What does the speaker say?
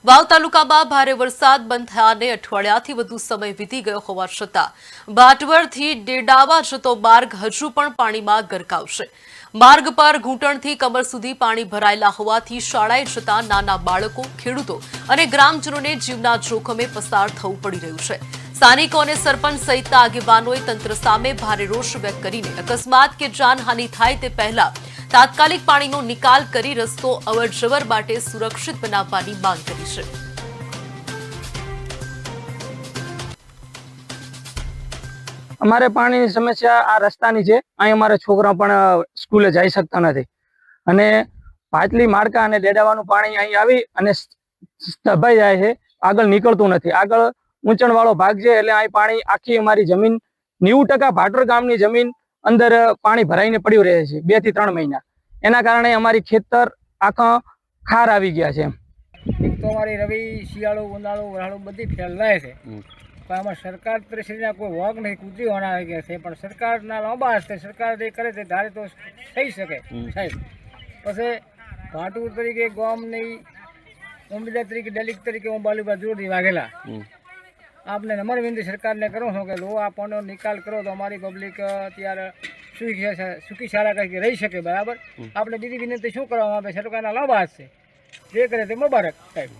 વાવ તાલુકામાં ભારે વરસાદ બંધ થયાને અઠવાડિયાથી વધુ સમય વીતી ગયો હોવા છતાં ભાટવરથી ડેડાવા જતો માર્ગ હજુ પણ પાણીમાં ગરકાવ છે। માર્ગ પર ઘૂંટણથી કમર સુધી પાણી ભરાયેલા હોવાથી શાળાએ જતા નાના બાળકો, ખેડૂતો અને ગ્રામજનોને જીવના જોખમે પસાર થવું પડી રહ્યું છે। સ્થાનિકો અને સરપંચ સહિતના આગેવાનોએ તંત્ર સામે ભારે રોષ વ્યક્ત કરીને અકસ્માત કે જાનહાનિ થાય તે પહેલા તાત્કાલિક પાણીનો નિકાલ કરી રસ્તો અવરજવર માટે સુરક્ષિત બનાવવાની માંગ કરી છે। અમારે પાણીની સમસ્યા આ રસ્તાની છે। અહીં અમારા છોકરા પણ સ્કૂલે જઈ શકતા નથી અને પાટલી માર્કા અને ડેડાવાનું પાણી અહીં આવી અને દબાઈ જાય છે, આગળ નીકળતું નથી। આગળ ઊંચણવાળો ભાગ છે એટલે અહીં પાણી આખી અમારી જમીન 90% ભાટવર ગામની જમીન અંદર પાણી ભરાઈને પડ્યું રહે છે 2 થી 3 મહિના। એના કારણે અમારી ખેતર આખા ખાર આવી ગયા છે। એક તો અમારી રવિ, શિયાળો, ઉનાળો, વરાળો બધી ફેલાય છે, પણ આમાં સરકાર તરફથી કોઈ વાગ નહીં, કૂતરી હોના ગયા છે, પણ સરકારના લાંબા હસ્તે સરકાર જે કરે તે ધારે તો થઈ શકે સાહેબ। પછી ભાટુર તરીકે ગામની ઉમેદવાર તરીકે ડેલિક તરીકે હું બાલુબા જોરથી વાઘેલા આપને નમ્ર વિનંતી સરકારને કરું છું કે લો આ પાણીનો નિકાલ કરો તો અમારી પબ્લિક અત્યારે સુખી સારા કંઈક રહી શકે। બરાબર, આપણે બીજી વિનંતી શું કરવામાં આવે? સરકારના લાંબા હાથ છે, જે કરે તે મુબારક સાહેબ।